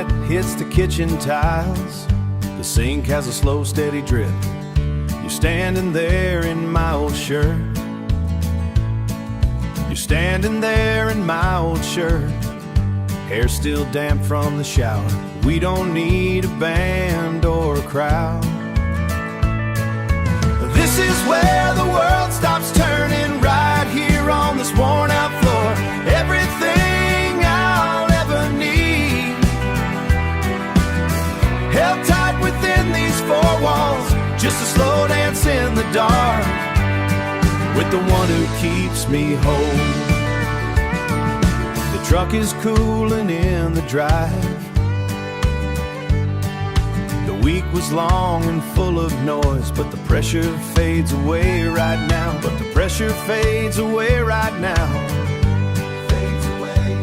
sunlight hits the kitchen tiles. The sink has a slow, steady drip. You're standing there in my old shirt. You're standing there in my old shirt. Hair still damp from the shower. We don't need a band or a crowd. This is where the world stops turning, right here on this worn out floor. Everything I'll ever need, held tight within these four walls, just a slow dance in the dark with the one who keeps me whole. The truck is cooling in the drive. The week was long and full of noise, but the pressure fades away right now. But the pressure fades away right now. Fades away.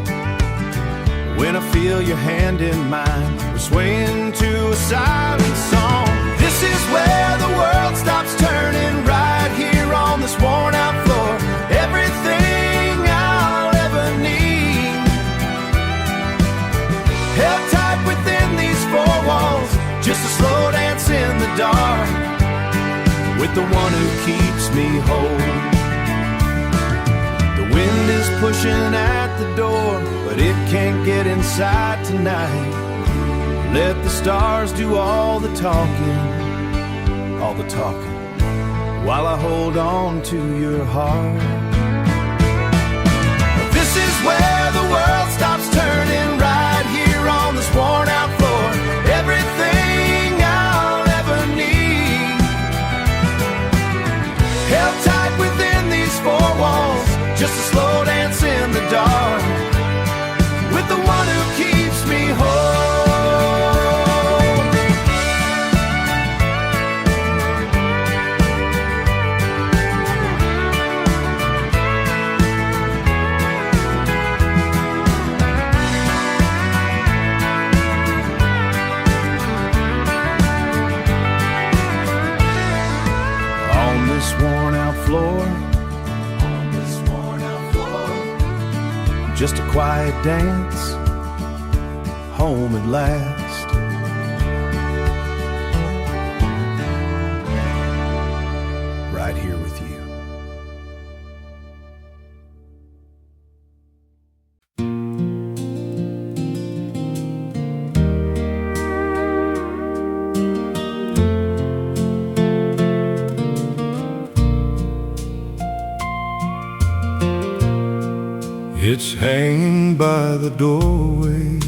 When I feel your hand in mine, we're swaying to a silent song. This is where the world stops turning, right here on this worn out floor. Everything I'll ever need, held tight within these four walls, just a slow dance in the dark with the one who keeps me whole. The wind is pushing at the door, but it can't get inside tonight. Let the stars do all the talking, while I hold on to your heart. This is where the world stops turning, right here on this worn out floor. Everything I'll ever need, held tight within these four walls, just a slow dance in the dark with the one who keeps me whole. Just a quiet dance, home at last. Right here with you. It's hanging by the doorway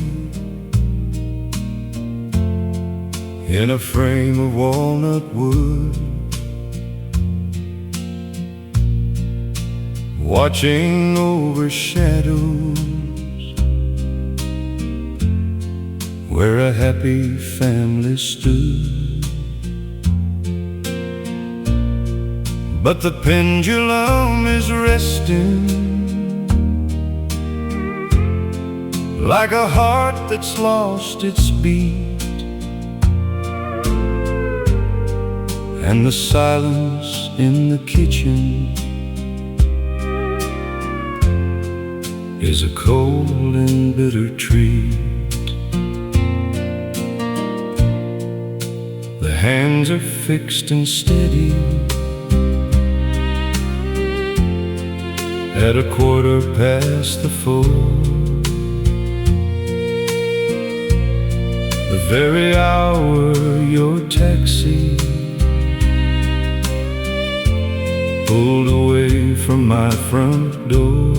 in a frame of walnut wood, watching over shadows where a happy family stood. But the pendulum is resting like a heart that's lost its beat, and the silence in the kitchen is a cold and bitter treat. The hands are fixed and steady at 4:15. The very hour your taxi pulled away from my front door.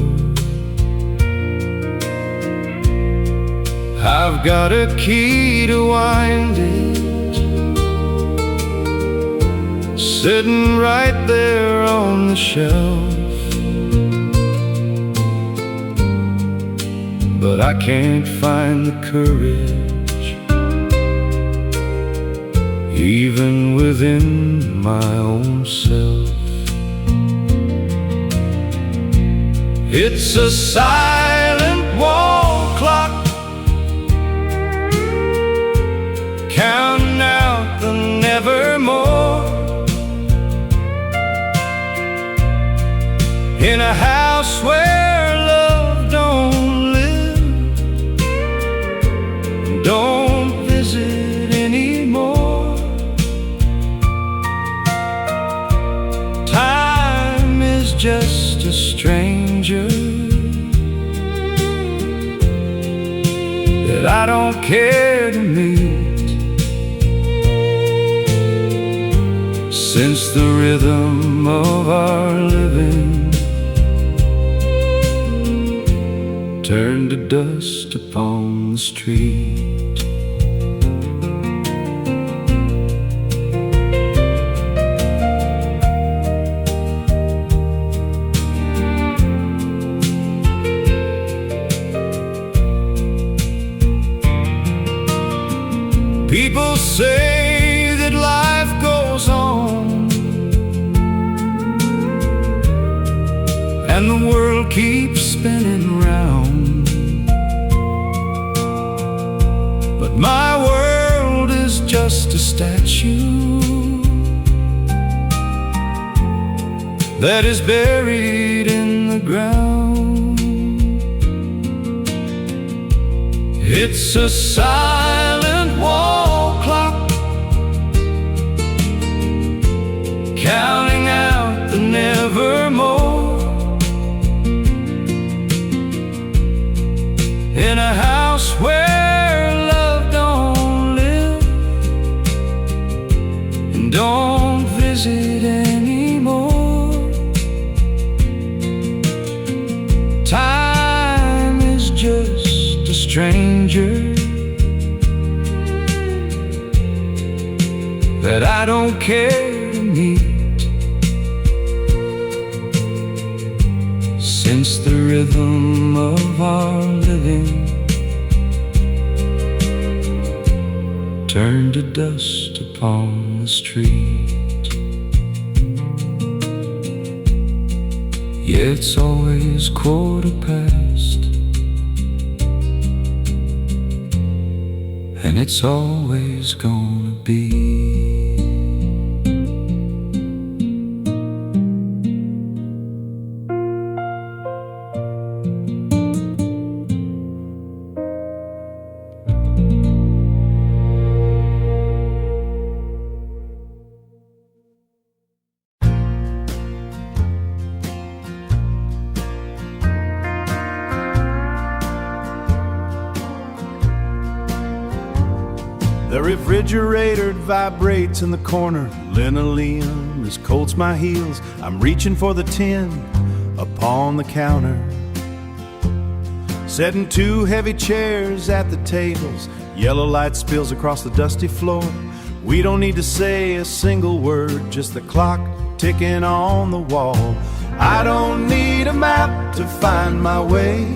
I've got a key to wind it, sitting right there on the shelf, but I can't find the courage even within my own self. It's a silent wall clock, counting out the nevermore, in a house where love don't live, don't I don't care to meet. Since the rhythm of our living turned to dust upon the street. People say that life goes on and the world keeps spinning round, but my world is just a statue that is buried in the ground. It's a silent wall clock counting out the nevermore in a house where love don't live and don't visit anymore. Time is just a stranger that I don't care to meet. Since the rhythm of our living turned to dust upon the street. Yeah, it's always 1/4 and it's always gonna be. The refrigerator vibrates in the corner. Linoleum is cold to my heels. I'm reaching for the tin upon the counter. Setting 2 heavy chairs at the tables. Yellow light spills across the dusty floor. We don't need to say a single word, just the clock ticking on the wall. I don't need a map to find my way,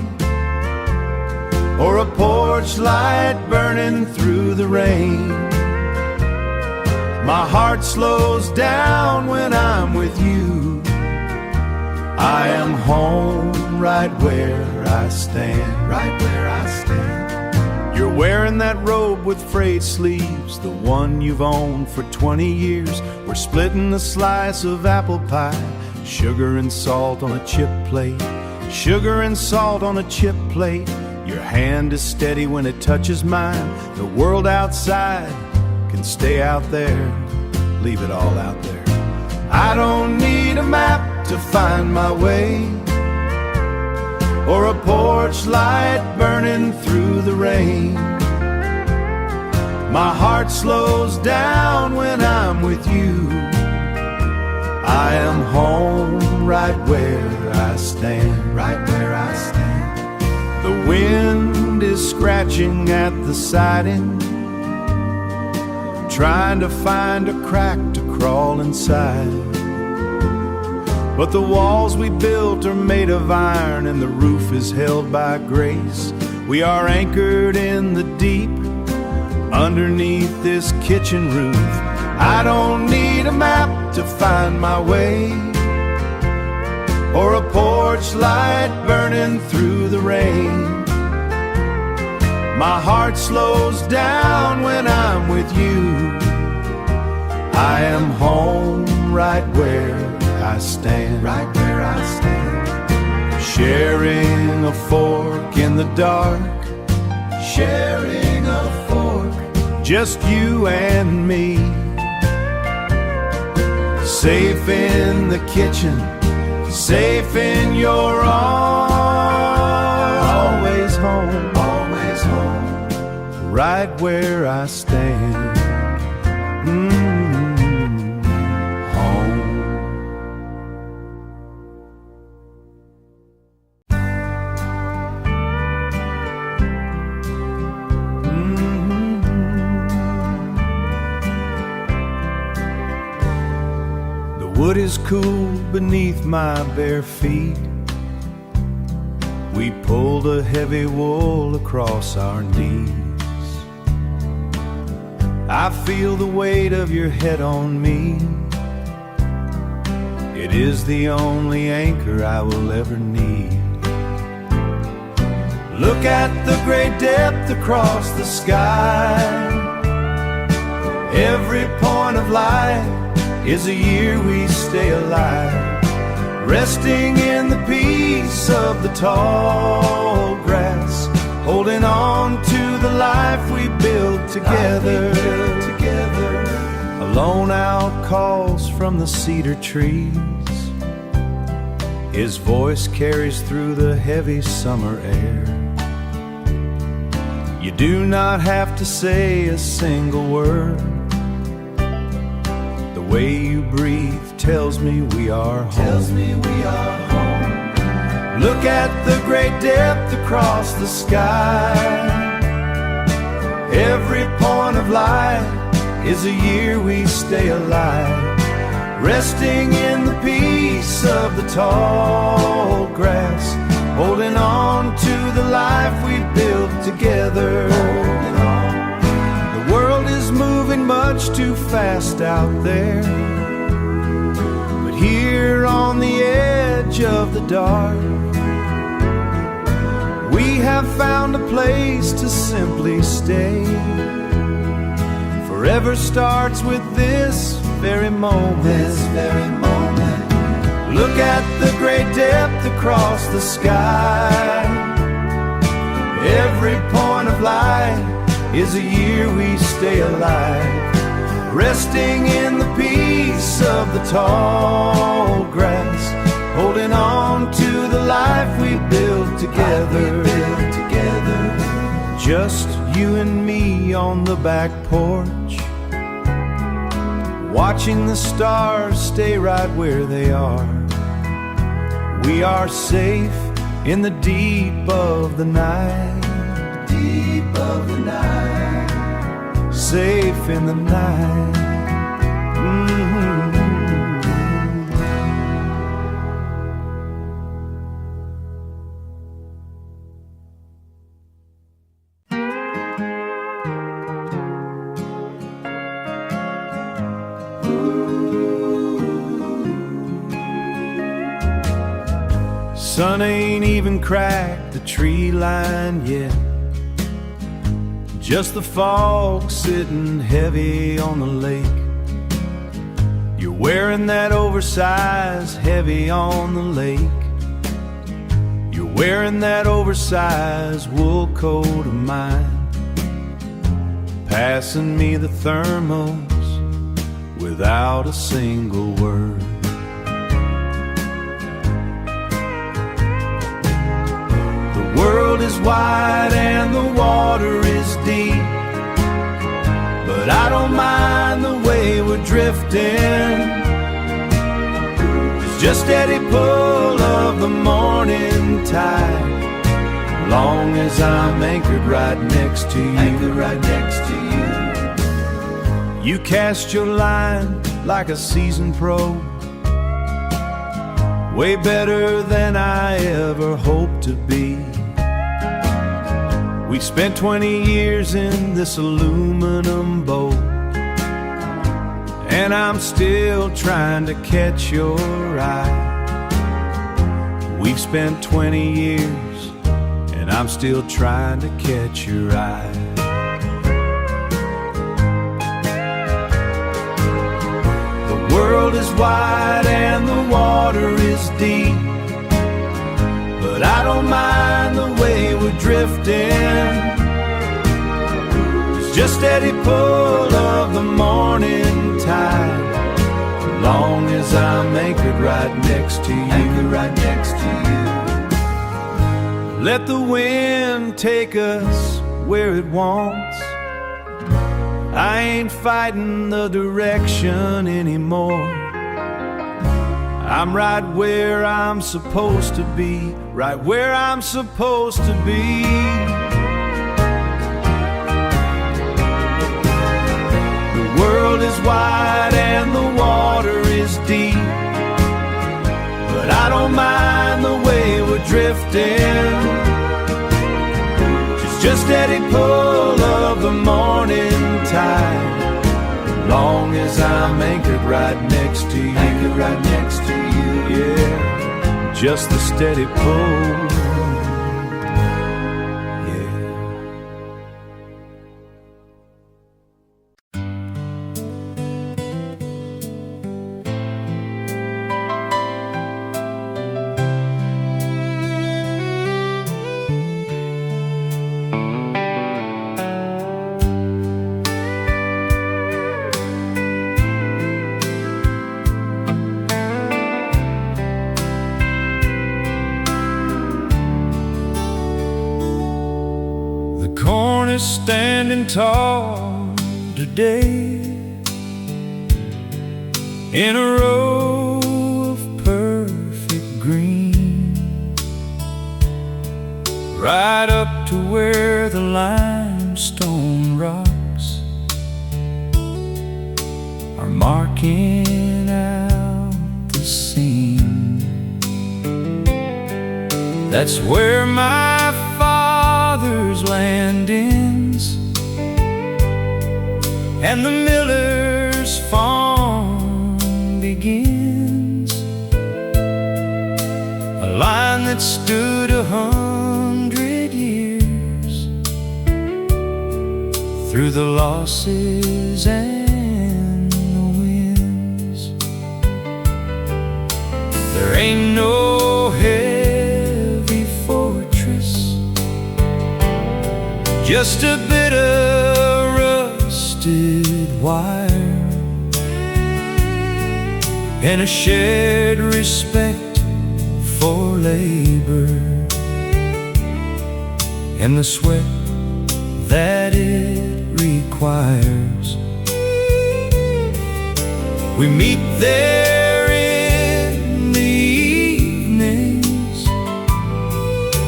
or a porch light burning through the rain. My heart slows down when I'm with you. I am home right where I stand, right where I stand. You're wearing that robe with frayed sleeves, the one you've owned for 20 years. We're splitting a slice of apple pie, sugar and salt on a chip plate, sugar and salt on a chip plate. Your hand is steady when it touches mine. The world outside can stay out there, leave it all out there. I don't need a map to find my way, or a porch light burning through the rain. My heart slows down when I'm with you. I am home right where I stand, right where I stand. The wind is scratching at the siding, trying to find a crack to crawl inside. But the walls we built are made of iron, and the roof is held by grace. We are anchored in the deep, underneath this kitchen roof. I don't need a map to find my way, or a porch light burning through the rain. My heart slows down when I'm with you. I am home right where I stand, right where I stand. Sharing a fork in the dark, sharing a fork, just you and me. Safe in the kitchen, safe in your arms. Always home, always home. right where I stand. Home. The wood is cool beneath my bare feet. We pulled a heavy wool across our knees. I feel the weight of your head on me. It is the only anchor I will ever need. Look at the great depth across the sky. Every point of light is a year we stay alive. Resting in the peace of the tall grass, holding on to the life we built together. A lone owl calls from the cedar trees. His voice carries through the heavy summer air. You do not have to say a single word. The way you breathe tells me we are home. Look at the great depth across the sky. Every point of light is a year we stay alive. Resting in the peace of the tall grass, holding on to the life we built together. The world is moving much too fast out there, but here on the edge of the dark, we have found a place to simply stay. Forever starts with this very moment. Look at the great depth across the sky. Every point of light is a year we stay alive. Resting in the peace of the tall grass, holding on to the life we built together. Just you and me on the back porch, watching the stars stay right where they are. We are safe in the deep of the night. Safe in the night. Sun ain't even cracked the tree line yet. Just the fog sitting heavy on the lake. You're wearing that oversized heavy on the lake. You're wearing that oversized wool coat of mine, passing me the thermos without a single word. The world is wide and the water is deep, but I don't mind the way we're drifting. It's just steady pull of the morning tide, long as I'm anchored right next to you. You cast your line like a seasoned pro, way better than I ever hoped to be. We spent 20 years in this aluminum boat, and I'm still trying to catch your eye. We've spent 20 years, and I'm still trying to catch your eye. The world is wide and the water is deep, but I don't mind the way we're drifting. It's just steady pull of the morning tide, long as I'm anchored right next to you. Let the wind take us where it wants. I ain't fighting the direction anymore. I'm right where I'm supposed to be, right where I'm supposed to be. The world is wide and the water is deep, but I don't mind the way we're drifting. Just steady pull of the morning tide, as long as I'm anchored right next to you. Anchored right next to you. Yeah, just the steady pull. Standing tall today in a row of perfect green, right up to where the limestone rocks are marking out the scene. That's where my father's land ends and the miller's farm begins, a line that stood 100 years through the losses and the wins. There ain't no heavy fortress, just a bit of rusted wire and a shared respect for labor and the sweat that it requires. We meet there in the evenings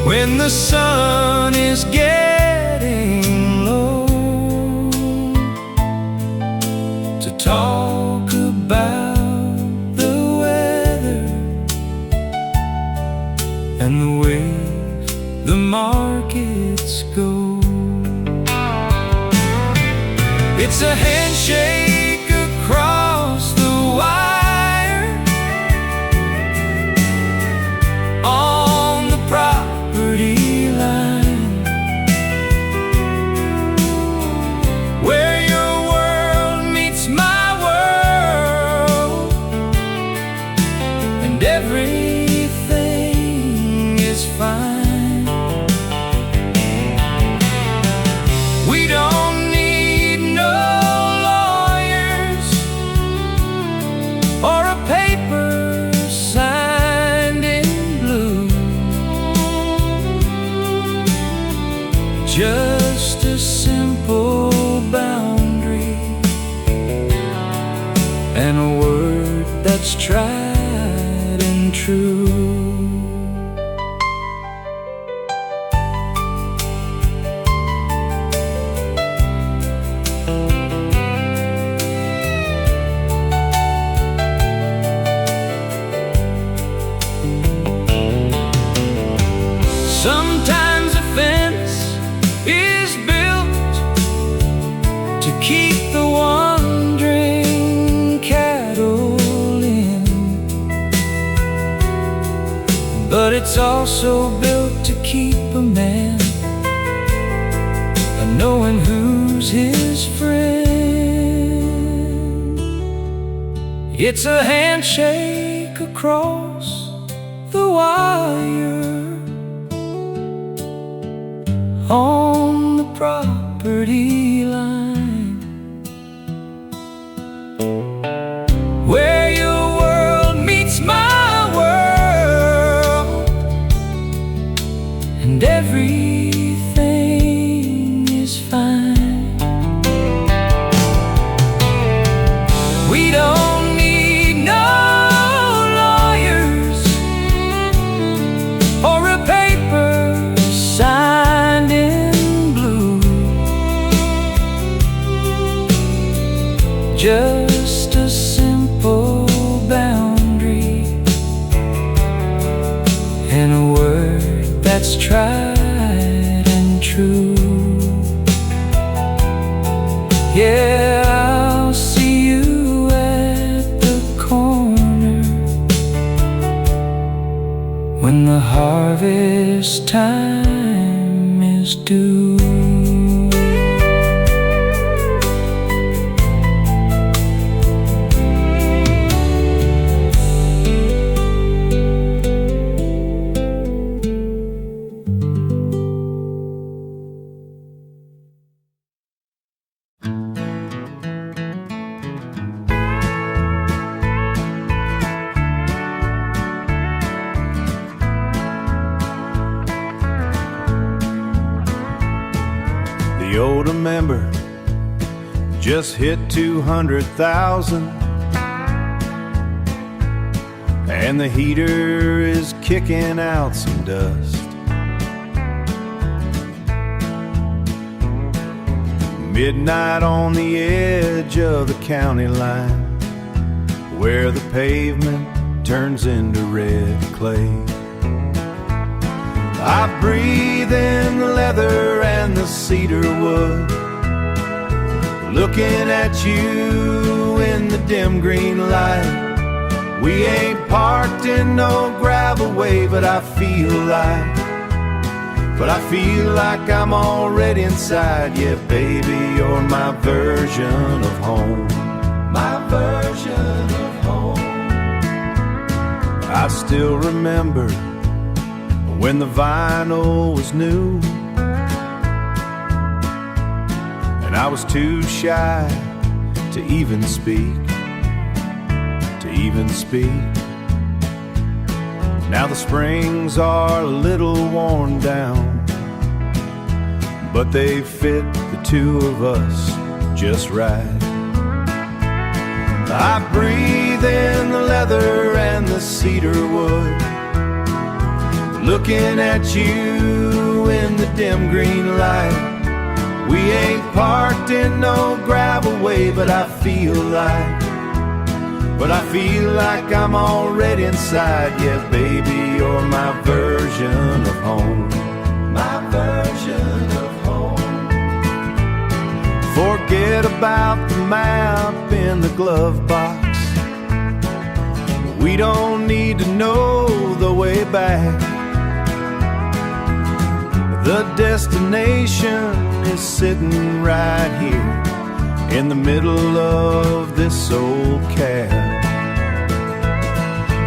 when the sun is getting low, to talk about the weather and the way the markets go. It's a handshake across the wire on the property line, where your world meets my world and everything is fine. We don't need no lawyers or a paper signed in blue, just a simple boundary and a word that's tried and true. Sometimes a fence is built to keep the wandering cattle in, but it's also built to keep a man knowing who's his friend. It's a handshake across the wire on the property line, where your world meets my world and everything is fine. harvest time is due. The older member just hit 200,000, and the heater is kicking out some dust. Midnight on the edge of the county line, where the pavement turns into red clay. I breathe in the leather and the cedar wood, looking at you in the dim green light. We ain't parked in no gravel way, but I feel like I'm already inside. Yeah, baby, you're my version of home. My version of home. I still remember when the vinyl was new, and I was too shy to even speak, Now the springs are a little worn down, but they fit the two of us just right. I breathe in the leather and the cedar wood, looking at you in the dim green light. We ain't parked in no gravel way, but I feel like I'm already inside. Yeah, baby, you're my version of home. My version of home. Forget about the map in the glove box. We don't need to know the way back. The destination is sitting right here in the middle of this old cab.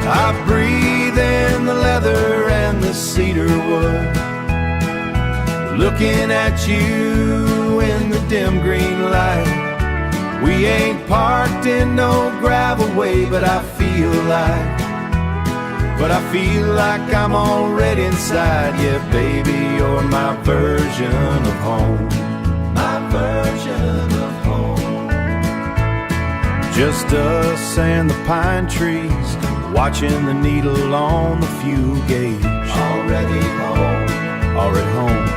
I breathe in the leather and the cedar wood, looking at you in the dim green light. We ain't parked in no gravel way, but I feel like I'm already inside. Yeah, baby, you're my version of home. My version of home. Just us and the pine trees, watching the needle on the fuel gauge. Already home. Already home.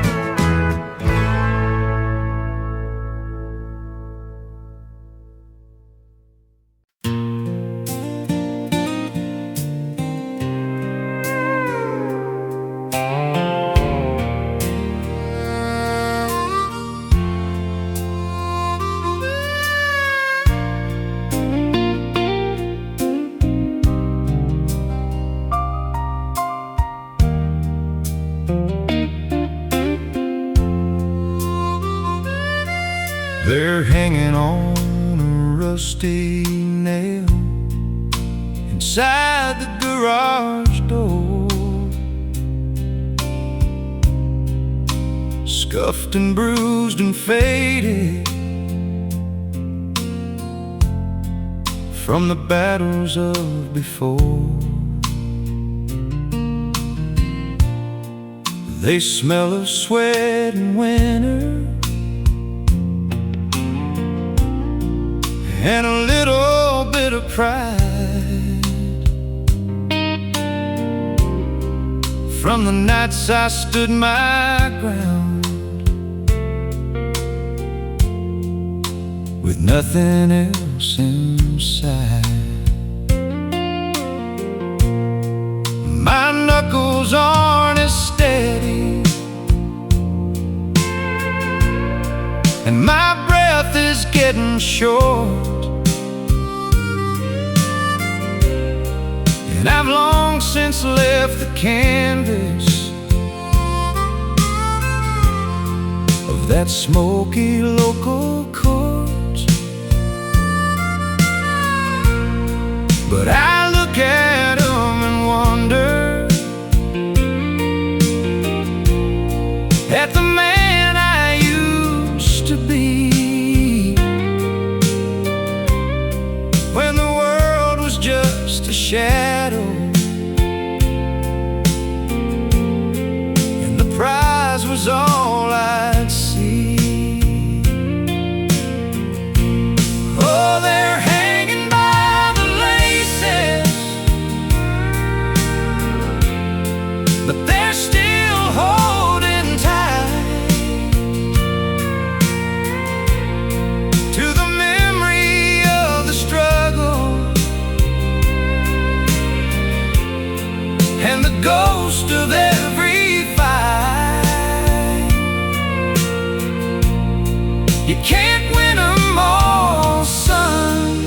They're hanging on a rusty nail inside the garage door, scuffed and bruised and faded from the battles of before. They smell of sweat and winter and a little bit of pride from the nights I stood my ground with nothing else inside. My knuckles aren't as steady, and my breath is getting short, and I've long since left the canvas that smoky local court. But I look at them and wonder at the man I used to be, when the world was just a shadow and the prize was all I'd see. Oh, they're hanging by the laces, but they're still holding tight to the memory of the struggle and the ghost of every fight. You can't win 'em all, son.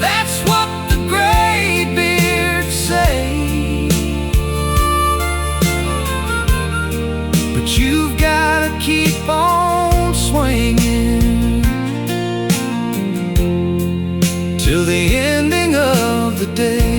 That's what the graybeards say. But you've gotta keep on swinging till the ending of the day.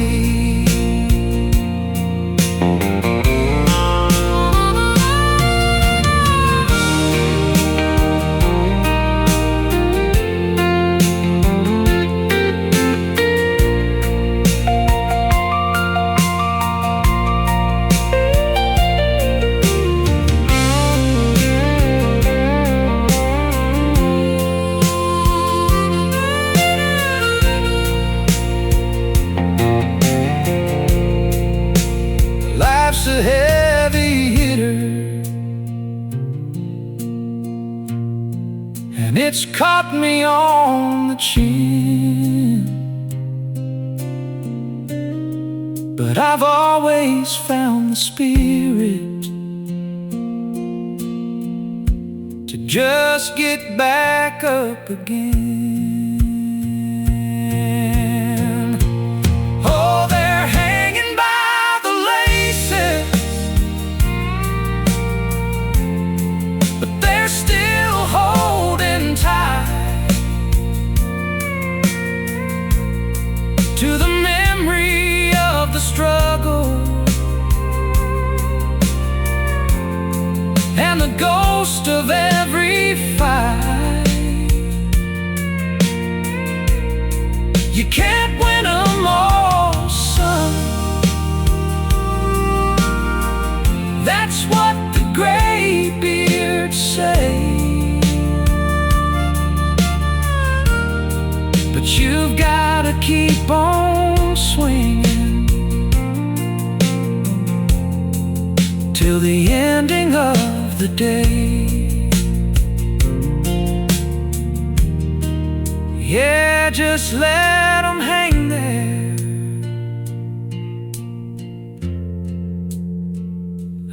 Life's a heavy hitter, and it's caught me on the chin. But I've always found the spirit to just get back up again. Oh, they're hanging by the laces, but they're still holding tight to the memory of the struggle and the ghost of every fight. You can't win 'em all, son. That's what the graybeards say. But you've gotta keep on swinging till the ending of the day. Yeah, just let 'em hang there.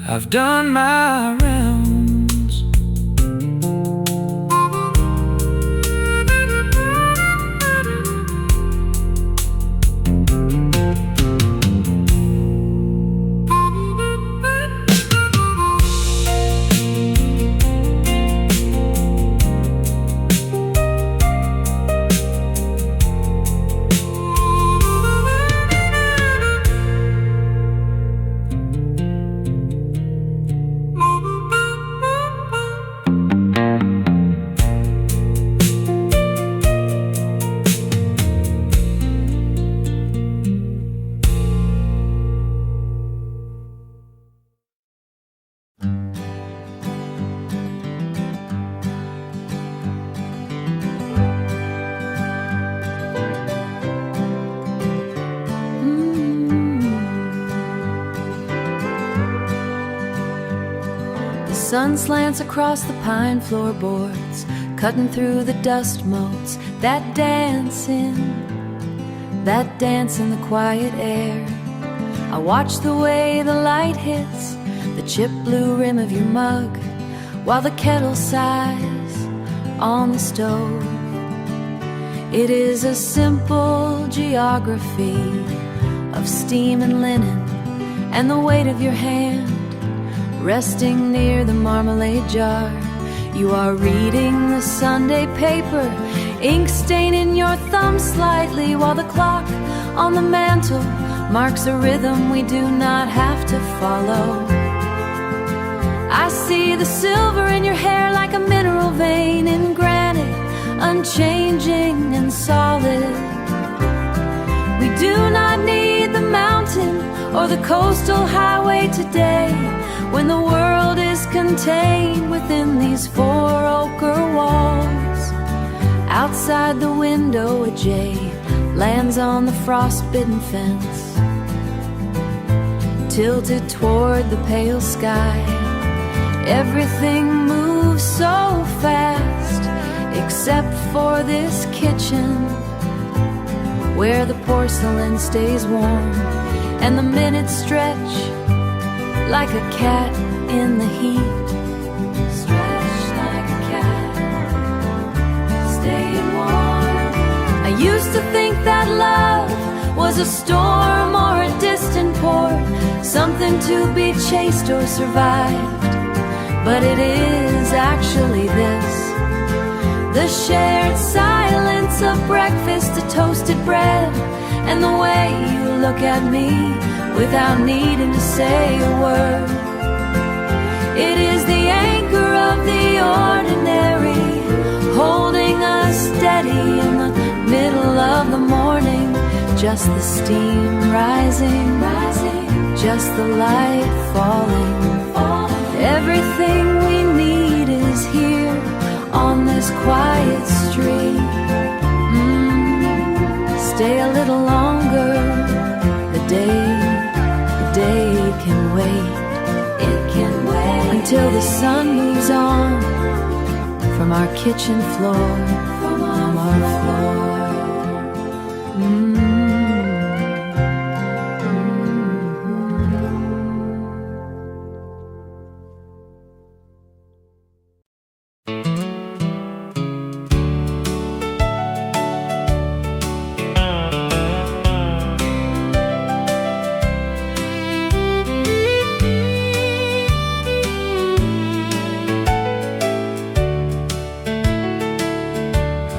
I've done my rounds. The sun slants across the pine floorboards, cutting through the dust motes that dance in the quiet air. I watch the way the light hits the chip blue rim of your mug while the kettle sighs on the stove. It is a simple geography of steam and linen and the weight of your hand resting near the marmalade jar. You are reading the Sunday paper, ink staining your thumb slightly, while the clock on the mantle marks a rhythm we do not have to follow. I see the silver in your hair like a mineral vein in granite, unchanging and solid. We do not need the mountain or the coastal highway today, when the world is contained within these four ochre walls. Outside the window, a jay lands on the frost-bitten fence, tilted toward the pale sky. Everything moves so fast, except for this kitchen, where the porcelain stays warm and the minutes stretch like a cat in the heat. Stretch like a cat, staying warm. I used to think that love was a storm or a distant port, something to be chased or survived. But it is actually this: the shared silence of breakfast, the toasted bread, and the way you look at me without needing to say a word. It is the anchor of the ordinary, holding us steady in the middle of the morning. Just the steam rising, just the light falling. Everything we need is here on this quiet street. Stay a little longer, the day can wait. It can wait until the sun moves on from our kitchen floor, from our floor.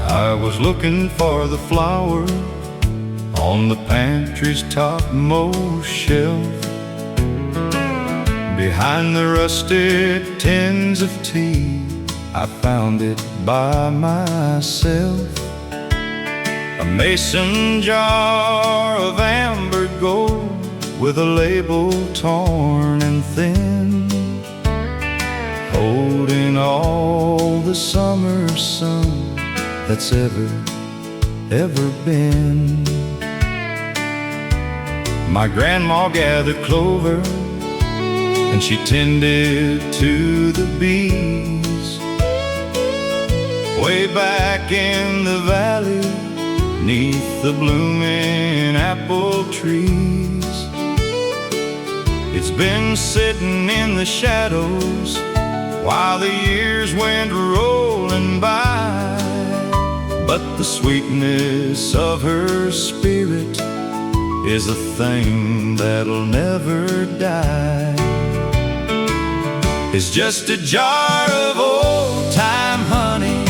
I was looking for the flower on the pantry's topmost shelf, behind the rusted tins of tea. I found it by myself, a mason jar of amber gold with a label torn and thin, holding all the summer sun that's ever been. My grandma gathered clover and she tended to the bees way back in the valley, 'neath the blooming apple trees. It's been sitting in the shadows while the years went rolling by, but the sweetness of her spirit is a thing that'll never die. It's just a jar of old-time honey,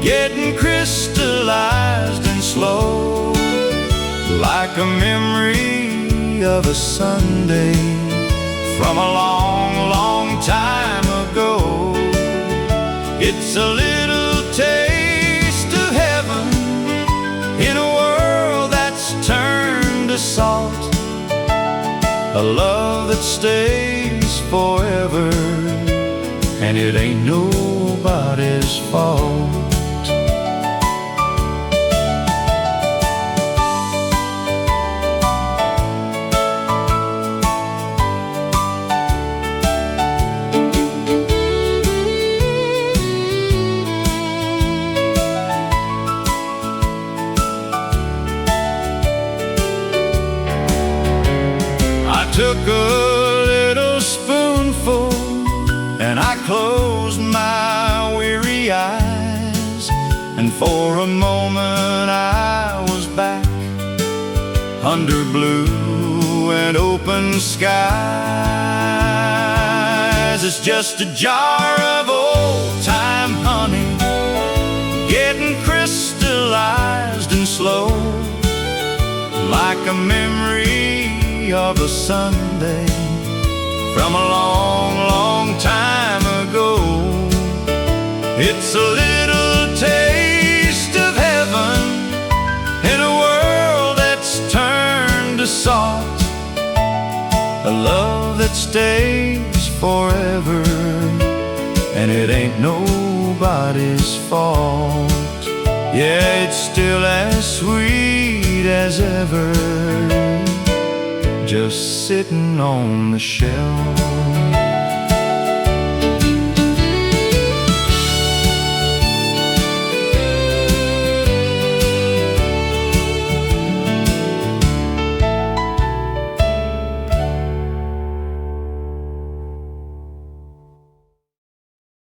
getting crystallized and slow, like a memory of a Sunday from a long, long time ago. It's a little taste of heaven in a world that's turned to salt, a love that stays forever, and it ain't nobody's fault. Took a little spoonful and I closed my weary eyes, and for a moment I was back under blue and open skies. it's just a jar of old-time honey, getting crystallized and slow, like a memory of a Sunday from a long, long time ago. It's a little taste of heaven in a world that's turned to salt, a love that stays forever, and it ain't nobody's fault. Yeah, it's still as sweet as ever, just sitting on the shelf.